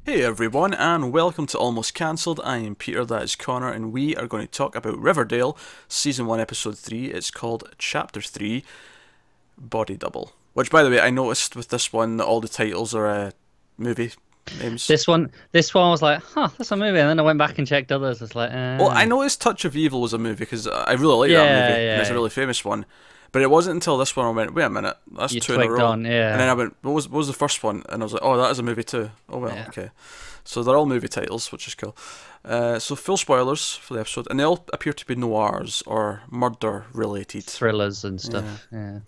Hey everyone, and welcome to Almost Cancelled. I am Peter, that is Connor, and we are going to talk about Riverdale, Season 1, Episode 3. It's called Chapter 3, Body Double. Which, by the way, I noticed with this one that all the titles are movie names. This one was like, huh, that's a movie. And then I went back and checked others. It's like, Well, I noticed Touch of Evil was a movie, because I really like that yeah, movie, and it's a yeah. really famous one. But it wasn't until this one I went, wait a minute, that's You two in a twigged row. on, And then I yeah, went, what was the first one? And I was like, oh, that is a movie too. Oh well, yeah. okay. So they're all movie titles, which is cool. So full spoilers for the episode, and they all appear to be noirs or murder related. Thrillers and Yeah. stuff. Yeah,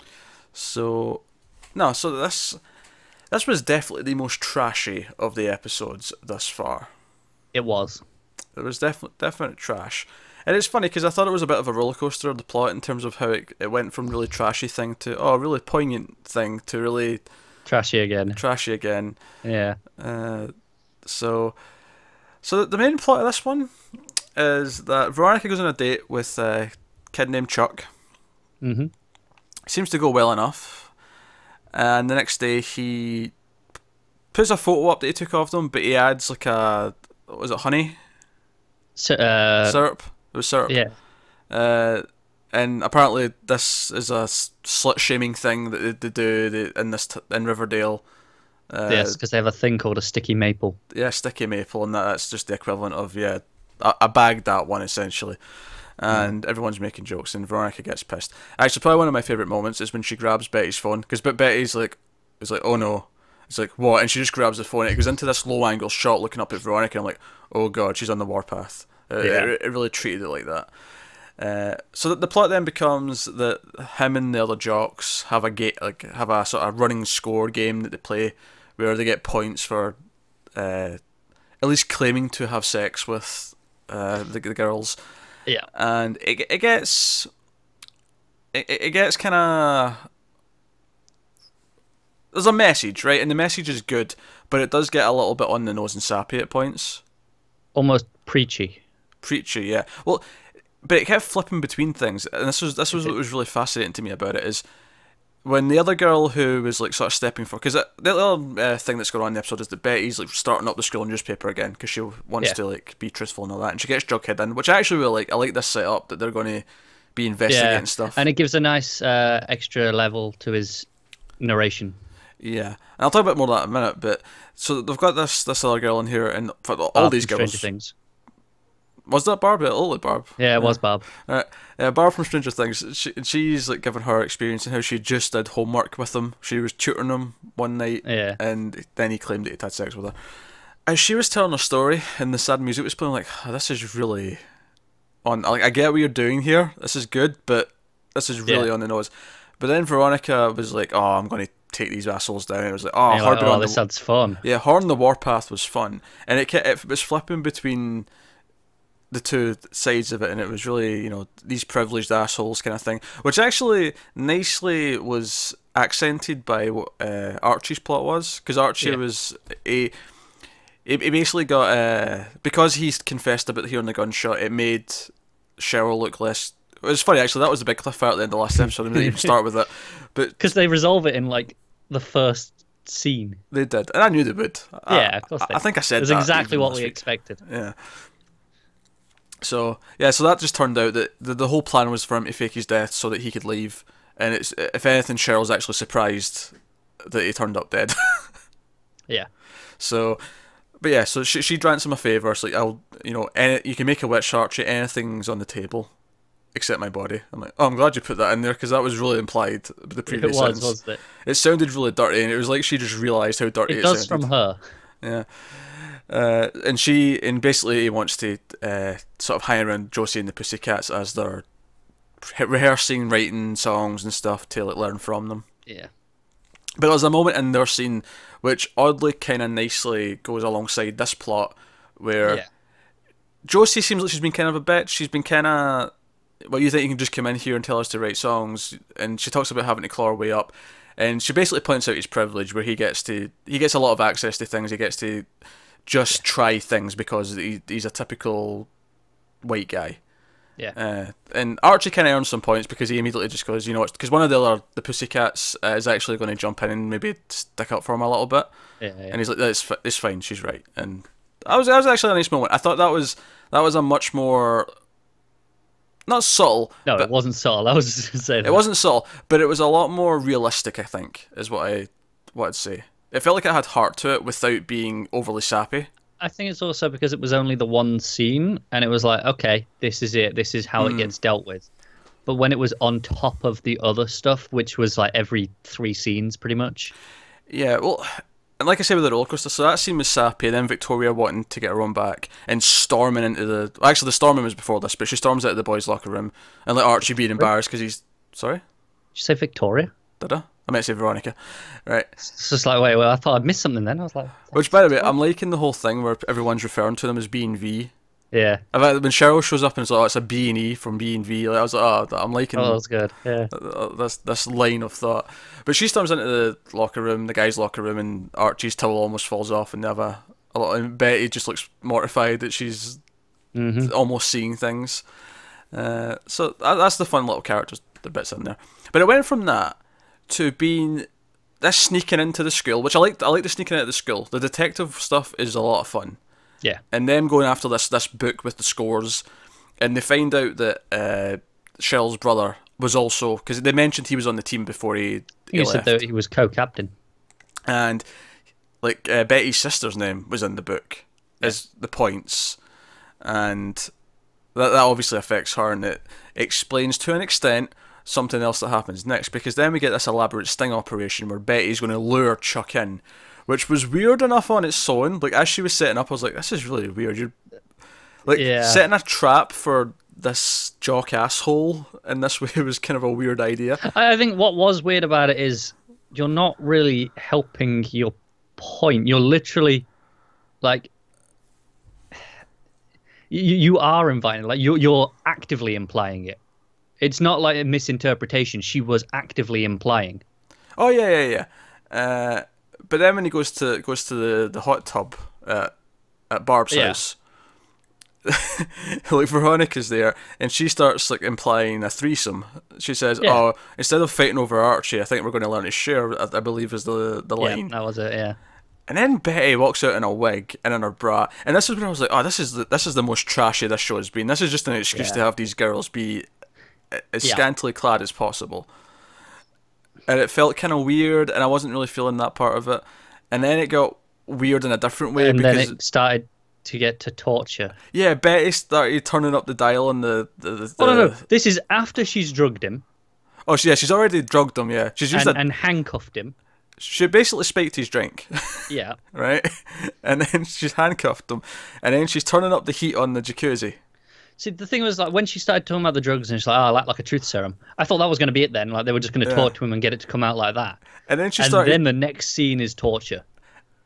So no, so this was definitely the most trashy of the episodes thus far. it was. It was definite trash. And it's funny because I thought it was a bit of a roller coaster of the plot in terms of how it went from really trashy thing to really poignant thing to really Trashy again. trashy again. Yeah. Uh, so the main plot of this one is that Veronica goes on a date with a kid named Chuck. Mm-hmm. Seems to go well enough, and the next day he puts a photo up that he took of them, but he adds like was it honey So, syrup? It was syrup. yeah. Uh, and apparently this is a slut shaming thing that they do in Riverdale. Yes, because they have a thing called a sticky maple. Yeah, sticky maple, and that's just the equivalent of I bagged that one essentially. And everyone's making jokes, and Veronica gets pissed. Actually, probably one of my favourite moments is when she grabs Betty's phone, because Betty's like, oh no. It's like, what? And she just grabs the phone, and it goes into this low angle shot looking up at Veronica, and I'm like, oh god, she's on the warpath. Yeah. It really treated it like that. So the plot then becomes that him and the other jocks have have a sort of running score game that they play, where they get points for at least claiming to have sex with the girls, Yeah. and it gets kind of, there's a message, right, and the message is good, but it does get a little bit on the nose and sappy at points. Almost preachy. Preachy, yeah. Well, but it kept flipping between things, and this was what was really fascinating to me about it is when the other girl who was like sort of stepping for, because the other thing that's going on in the episode is that Betty's like starting up the school newspaper again because she wants Yeah. to like be truthful and all that, and she gets Jughead in, which I actually really like. I like this setup that they're going to be investigating Yeah. stuff. And it gives a nice extra level to his narration. Yeah, and I'll talk about more of that in a minute. But so they've got this other girl in here, and for all Barb these from girls. Stranger Things. Was that Barb? It looked like Barb. Yeah, it was Barb. Barb from Stranger Things. She's like giving her experience and how she just did homework with him. She was tutoring him one night, Yeah. and then he claimed that he'd had sex with her. As she was telling her story, and the sad music was playing, like, oh, this is really on. Like, I get what you're doing here. This is good, but this is really Yeah. on the nose. But then Veronica was like, "Oh, I'm going to take these assholes down." It was like, "Oh, And you're like, Harbour oh, on this the sounds fun. yeah, Horn the Warpath was fun, and it was flipping between the two sides of it, and it was really, these privileged assholes kind of thing, which actually nicely was accented by what Archie's plot was, because Archie Yeah. was he basically got because he's confessed about hearing the gunshot, it made Cheryl look less. It was funny actually. That was the big cliffhanger at the end of the last episode. I didn't even start with it, but Because they resolve it in like the first scene. they did, and I knew they would. Yeah, of course they I think I said It was that exactly even what last we week. expected. Yeah. So that just turned out that the whole plan was for him to fake his death so that he could leave, and it's, if anything, Cheryl's actually surprised that he turned up dead. Yeah. So, but yeah, so she grants him a favour. It's like, you can make a witch, Archie. Anything's on the table except my body. I'm like, oh, I'm glad you put that in there because that was really implied with the It previous was, sentence. wasn't it? It sounded really dirty, and it was like she just realised how dirty It it does sounded. from her. Yeah. And basically he wants to sort of hang around Josie and the Pussycats as they're rehearsing, writing songs and stuff to like learn from them. Yeah. But there's a moment in their scene which oddly kind of nicely goes alongside this plot where Yeah. Josie seems like she's been kind of a bitch. She's been kind of, well, you think you can just come in here and tell us to write songs, and she talks about having to claw her way up, and she basically points out his privilege where he gets a lot of access to things. He gets to just try things because he's a typical white guy. And Archie kind of earns some points because he immediately just goes, you know, because one of the Pussycats is actually going to jump in and maybe stick up for him a little bit. And he's like, it's fine, she's right. And that was actually a nice moment. I thought that was a much more, not subtle. No, it wasn't subtle. I was just going to say that. It wasn't subtle, but it was a lot more realistic, I think, is what I'd say. It felt like it had heart to it without being overly sappy. I think it's also because it was only the one scene, and it was like, okay, this is it. This is how it gets dealt with. But when it was on top of the other stuff, which was like every 3 scenes, pretty much. Yeah, well, and like I said with the roller coaster, so that scene was sappy, and then Victoria wanting to get her own back and storming into the. Actually, the storming was before this, but she storms out of the boys' locker room, and like Archie being embarrassed because he's. Sorry? Did you say Victoria? Did I? I meant to say Veronica. Right. It's just like, wait, well, I thought I'd missed something then. I was like. Which, by the way, I'm liking the whole thing where everyone's referring to them as B and V. Yeah. In fact, when Cheryl shows up and it's like, oh, it's a B and E from B and V, like, I was like, oh, I'm liking. Oh, that's good. Yeah. This line of thought. But she storms into the locker room, the guys' locker room, and Archie's towel almost falls off, and they have a lot. And Betty just looks mortified that she's almost seeing things. So that's the fun little characters, the bits in there. But it went from that to being this sneaking into the school, which I like the sneaking into the school. The detective stuff is a lot of fun. Yeah. And them going after this book with the scores, and they find out that Cheryl's brother was also, because they mentioned he was on the team before he left. Said that he was co-captain. And like Betty's sister's name was in the book as the points, and that obviously affects her, and it explains to an extent something else that happens next, because then we get this elaborate sting operation where Betty's going to lure Chuck in, which was weird enough on its own. Like, as she was setting up, I was like, this is really weird. You're like setting a trap for this jock asshole in this way was kind of a weird idea. I think what was weird about it is you're not really helping your point. You're literally like you are inviting, like you're actively implying it. It's not like a misinterpretation. She was actively implying. Oh yeah. But then when he goes to the hot tub at Barb's house, like Veronica's there, and she starts like implying a threesome. She says, "Oh, instead of fighting over Archie, I think we're going to learn to share." I believe is the line. Yeah, that was it. Yeah. And then Betty walks out in a wig and in her bra, and this is when I was like, "Oh, this is the most trashy this show has been. This is just an excuse to have these girls be as scantily clad as possible." And it felt kind of weird, and I wasn't really feeling that part of it. And then it got weird in a different way, and because then it started to get to torture. Yeah, Betty started turning up the dial on the Oh no! This is after she's drugged him. Oh yeah, she's already drugged him. Yeah, she's used and handcuffed him. She basically spiked his drink. Yeah. Right, and then she's handcuffed him, and then she's turning up the heat on the jacuzzi. See, the thing was, like, when she started talking about the drugs, and she's like, "Oh, I like a truth serum." I thought that was going to be it then. Like, they were just going to talk to him and get it to come out like that. And then then the next scene is torture.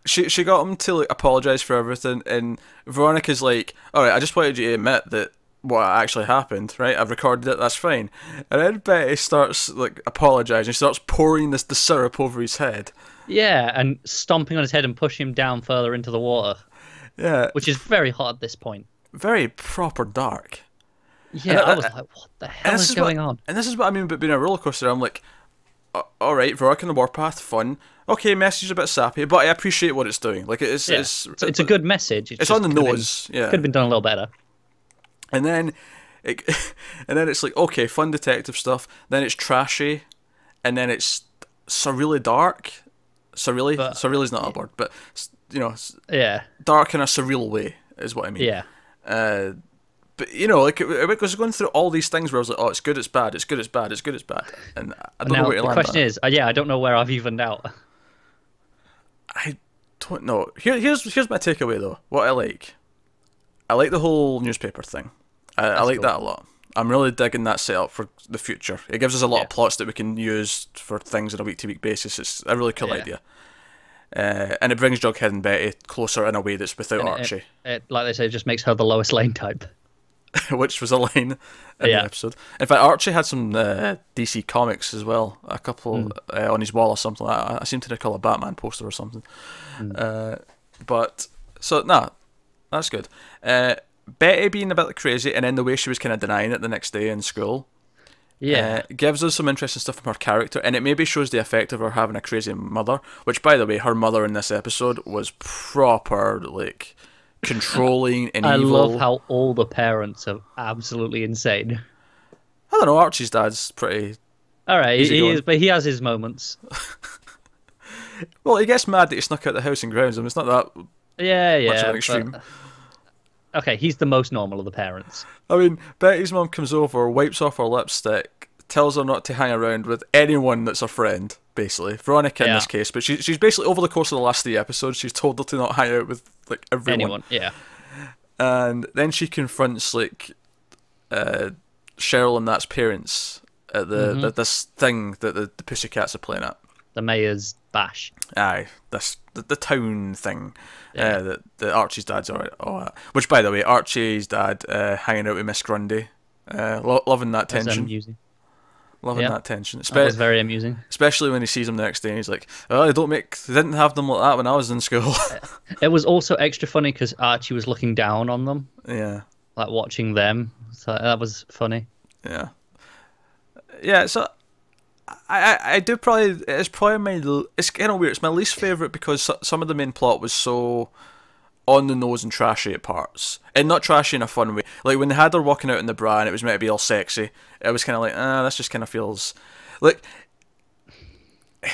She got him to like apologize for everything, and Veronica's like, "All right, I just wanted you to admit that what actually happened. Right, I've recorded it. That's fine." And then Betty starts like apologizing. She starts pouring the syrup over his head. Yeah, and stomping on his head and pushing him down further into the water. Yeah, which is very hot at this point. Very proper dark. Yeah, I was like, what the hell is going on? And this is what I mean about being a roller coaster. I'm like, alright, Veronica on the Warpath, fun. Okay, message is a bit sappy, but I appreciate what it's doing. Like, it's a good message. It's on the nose. Could have been done a little better. And then it's like, okay, fun detective stuff. Then it's trashy, and then it's surreally dark. Surreal is not a word, but you know, dark in a surreal way is what I mean. Yeah. But you know, like it was going through all these things where I was like, oh, it's good, it's bad, it's good, it's bad, it's good, it's bad, and I don't know where to land. The question is, I don't know where I've evened out. I don't know. Here's my takeaway though. What I like the whole newspaper thing. I like that a lot. I'm really digging that setup for the future. It gives us a lot of plots that we can use for things on a week-to-week basis. It's a really cool idea. And it brings Jughead and Betty closer in a way that's without Archie. It, like they say, it just makes her the lowest lane type. Which was a line in the episode. In fact, Archie had some DC comics as well. A couple on his wall or something like that. I seem to recall a Batman poster or something. But, so, that's good. Betty being a bit crazy, and then the way she was kind of denying it the next day in school. Yeah. Gives us some interesting stuff from her character, and it maybe shows the effect of her having a crazy mother, which, by the way, her mother in this episode was proper, like, controlling and I evil. love how all the parents are absolutely insane. I don't know, Archie's dad's pretty... All right, he easygoing. is, but he has his moments. Well, he gets mad that he snuck out the house and grounds him. It's not that Yeah, much of yeah. an extreme. But, okay, he's the most normal of the parents. I mean, Betty's mum comes over, wipes off her lipstick, tells her not to hang around with anyone that's her friend, basically. Veronica in this case, but she's basically, over the course of the last 3 episodes, she's told her to not hang out with, like, everyone. Anyone, yeah. And then she confronts, like, Cheryl and that's parents at this thing that the Pussycats are playing at. The mayor's bash. Aye, the town thing that Archie's dad's at. Which, by the way, Archie's dad hanging out with Miss Grundy, loving that tension. Loving that tension. That was very amusing. Especially when he sees him the next day and he's like, "Oh, they didn't have them like that when I was in school." It was also extra funny because Archie was looking down on them. Yeah. Like watching them. So that was funny. Yeah. Yeah. So. I do probably, it's kind of weird, it's my least favourite because some of the main plot was so on the nose and trashy at parts, and not trashy in a fun way. Like when they had her walking out in the bra and it was meant to be all sexy, it was kind of like, this just kind of feels like,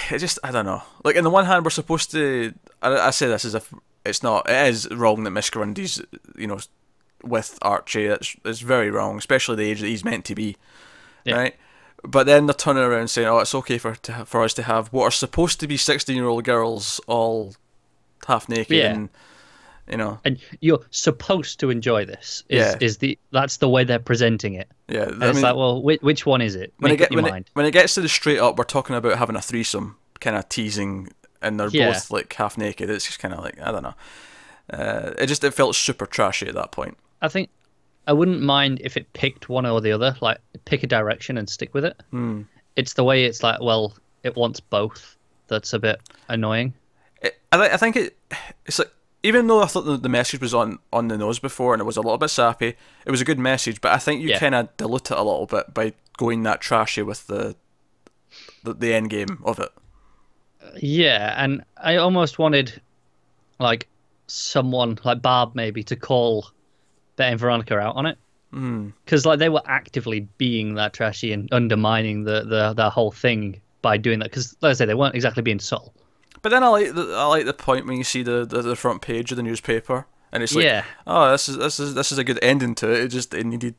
it just, I don't know, like on the one hand we're supposed to, I say this as if it's not, it is wrong that Miss Grundy's, you know, with Archie. It's very wrong, especially the age that he's meant to be, right? But then they're turning around saying, "Oh, it's okay for us to have what are supposed to be 16-year-old girls all half naked." Yeah. And you know, and you're supposed to enjoy this. That's the way they're presenting it. Yeah, and it's like, well, which one is it? When it gets to the straight up, we're talking about having a threesome, kind of teasing, and they're both like half naked. It's just kind of like, I don't know. It felt super trashy at that point. I think I wouldn't mind if it picked one or the other, like pick a direction and stick with it. It's the way it's like, well, it wants both. That's a bit annoying. I think it's like, even though I thought the message was on the nose before and it was a little bit sappy, it was a good message, but I think you kind of dilute it a little bit by going that trashy with the end game of it. Yeah, and I almost wanted like someone like Barb maybe to call Betty and Veronica out on it, because like they were actively being that trashy and undermining the whole thing by doing that. Because like I say, they weren't exactly being subtle. But then I like the point when you see the front page of the newspaper and it's like, oh, this is a good ending to it. It needed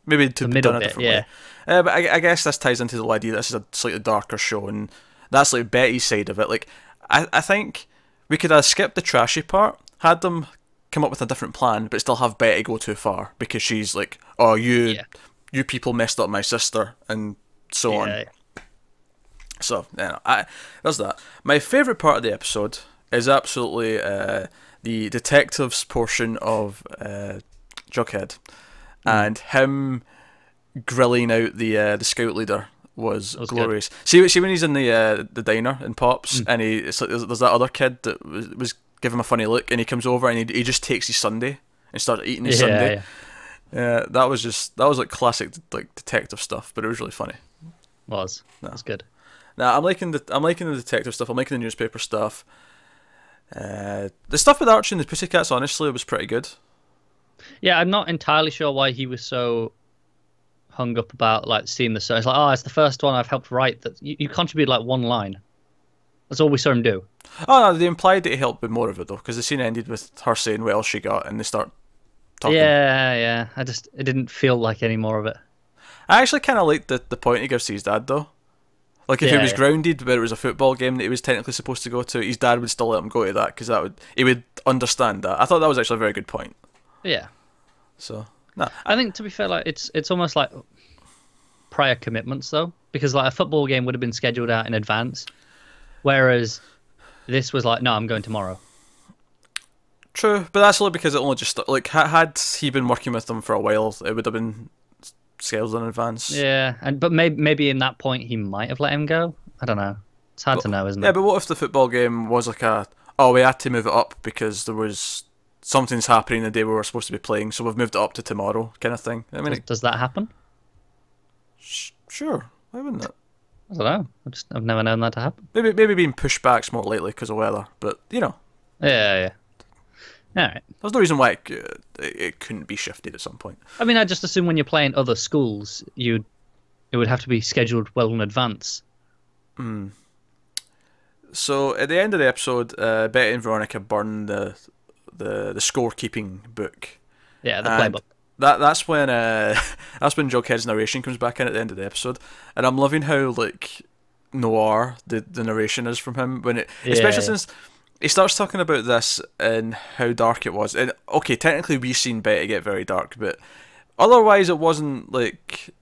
maybe to be done a different way. But I guess this ties into the whole idea that this is a slightly darker show, and that's like Betty's side of it. Like I think we could have skipped the trashy part, had them come up with a different plan, but still have Betty go too far because she's like, oh, you people messed up my sister and so on. So there's that. My favourite part of the episode is absolutely the detectives portion of Jughead, and him grilling out the scout leader was glorious. See when he's in the diner in Pops, and it's like there's that other kid that was giving him a funny look, and he comes over and he just takes his sundae and starts eating his sundae. Yeah, that was like classic like detective stuff, but it was really funny. That's good. Now I'm liking the detective stuff. I'm liking the newspaper stuff. The stuff with Archie and the Pussycats, honestly, was pretty good. Yeah, I'm not entirely sure why he was so hung up about like seeing the. It's like, oh, it's the first one I've helped write. That you contributed like one line. That's all we saw him do. Oh no, they implied that he helped with more of it though, because the scene ended with her saying what else she got, and they start talking. Yeah. It didn't feel like any more of it. I actually kind of liked the point he gives to his dad though. Like if he was grounded, but it was a football game that he was technically supposed to go to, his dad would still let him go to that because he would understand that. I thought that was actually a very good point. Yeah. So no, I think to be fair, like it's almost like prior commitments though, because like a football game would have been scheduled out in advance, whereas this was like, no, I'm going tomorrow. True, but that's only because it only just like had he been working with them for a while, it would have been scheduled in advance. Yeah, but maybe in that point he might have let him go. I don't know. It's hard to know, isn't it? Yeah, but what if the football game was like we had to move it up because there was something's happening the day we were supposed to be playing, so we've moved it up to tomorrow, kind of thing. I mean, Does that happen? Sure, why wouldn't it? I don't know. I've never known that to happen. Maybe being pushed back's more lately because of weather, but you know. Yeah. All right. There's no reason why it couldn't be shifted at some point. I mean, I just assume when you're playing other schools, it would have to be scheduled well in advance. So at the end of the episode, Betty and Veronica burn the scorekeeping book. Yeah, the playbook. That's when Jughead's narration comes back in at the end of the episode, and I'm loving how like noir the narration is from him especially since he starts talking about this and how dark it was. And okay, technically we've seen Betty get very dark, but otherwise it wasn't like.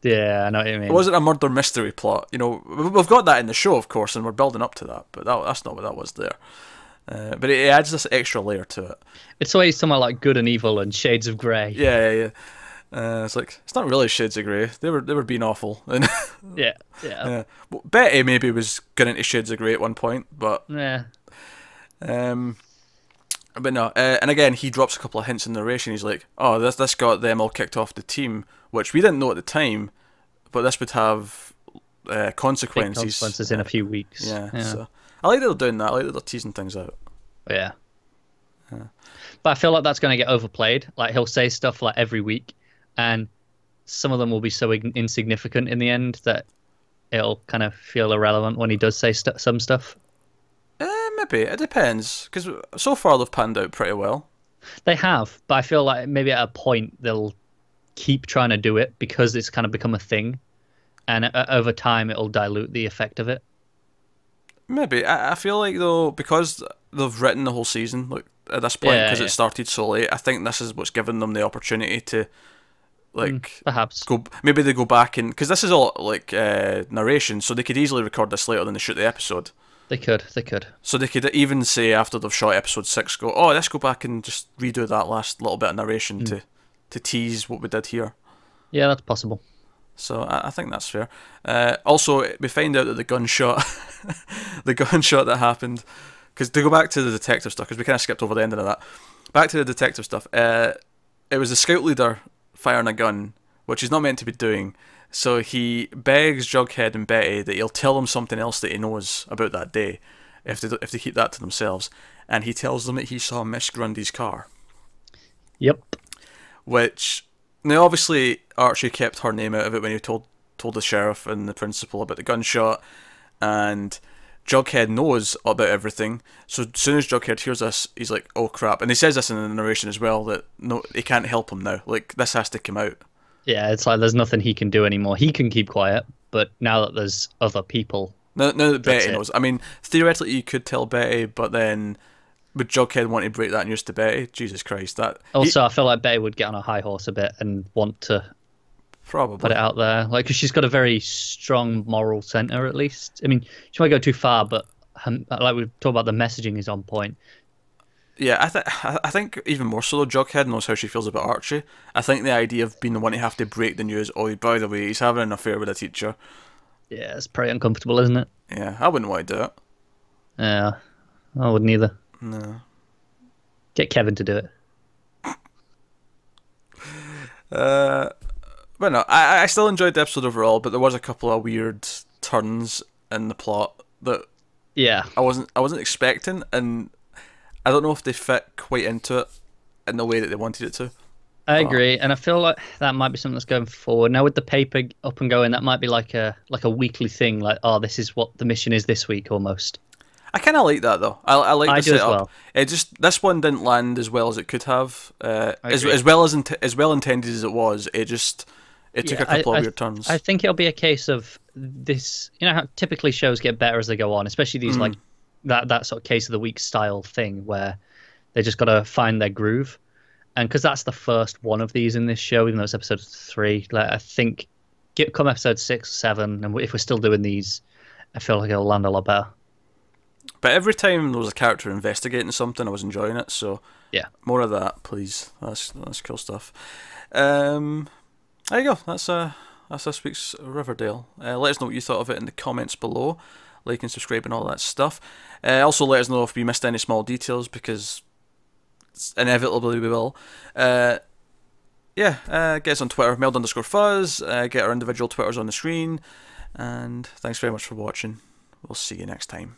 Yeah, I know what you mean. It wasn't a murder mystery plot. You know, we've got that in the show, of course, and we're building up to that. But that's not what that was there. But it adds this extra layer to it. It's the way he's talking about like good and evil and shades of grey. Yeah. It's like it's not really shades of grey. They were being awful. Yeah. Well, Betty maybe was getting into shades of grey at one point, but yeah. But no. And again, he drops a couple of hints in narration. He's like, "Oh, this got them all kicked off the team," which we didn't know at the time, but this would have consequences. Big consequences in a few weeks. Yeah. So I like that they're doing that. I like that they're teasing things out. Yeah. But I feel like that's going to get overplayed. Like he'll say stuff like every week, and some of them will be so insignificant in the end that it'll kind of feel irrelevant when he does say some stuff. Maybe it depends, because so far they've panned out pretty well. They have, but I feel like maybe at a point they'll keep trying to do it because it's kind of become a thing, and over time it'll dilute the effect of it. Maybe. I feel like though, because they've written the whole season like at this point, because it started so late, I think this is what's given them the opportunity to like perhaps maybe they go back and because this is all like narration, so they could easily record this later than they shoot the episode. They could. So they could even say after they've shot episode 6, go, oh, let's go back and just redo that last little bit of narration to tease what we did here. Yeah, that's possible. So I think that's fair. Also, we find out that the gunshot that happened, because to go back to the detective stuff, because we kind of skipped over the ending of that. Back to the detective stuff. It was the scout leader firing a gun, which he's not meant to be doing. So he begs Jughead and Betty that he'll tell them something else that he knows about that day, if they keep that to themselves. And he tells them that he saw Miss Grundy's car. Yep. Which, now obviously Archie kept her name out of it when he told the sheriff and the principal about the gunshot, and Jughead knows about everything. So as soon as Jughead hears this, he's like, "Oh crap!" And he says this in the narration as well, that no, he can't help him now. Like this has to come out. Yeah, it's like there's nothing he can do anymore. He can keep quiet, but now that there's other people, now that Betty knows. I mean, theoretically you could tell Betty, but then would Jughead want to break that news to Betty? Jesus Christ, that. Also, I feel like Betty would get on a high horse a bit and want to probably put it out there, like because she's got a very strong moral center. At least, I mean, she might go too far, but like we've talked about, the messaging is on point. Yeah, I think even more so, Jughead knows how she feels about Archie. I think the idea of being the one to have to break the news, oh, by the way, he's having an affair with a teacher. Yeah, it's pretty uncomfortable, isn't it? Yeah, I wouldn't want to do it. Yeah, I wouldn't either. No. Get Kevin to do it. But no, I still enjoyed the episode overall, but there was a couple of weird turns in the plot that I wasn't expecting, and I don't know if they fit quite into it in the way that they wanted it to. I agree, and I feel like that might be something that's going forward. Now with the paper up and going, that might be like a weekly thing, like, oh, this is what the mission is this week almost. I kind of like that though. I like the setup. Well. It just, this one didn't land as well as it could have. As well intended as it was, it took a couple of weird turns. I think it'll be a case of this. You know how typically shows get better as they go on, especially these like that sort of case of the week style thing where they just got to find their groove. And because that's the first one of these in this show, even though it's episode 3, like I think come episode 6, 7, and if we're still doing these, I feel like it'll land a lot better. But every time there was a character investigating something, I was enjoying it. So yeah, more of that, please. That's cool stuff. There you go. That's this week's Riverdale. Let us know what you thought of it in the comments below. Like and subscribe and all that stuff. Also, let us know if we missed any small details, because inevitably we will. Get us on Twitter, meld_fuzz. Get our individual Twitters on the screen. And thanks very much for watching. We'll see you next time.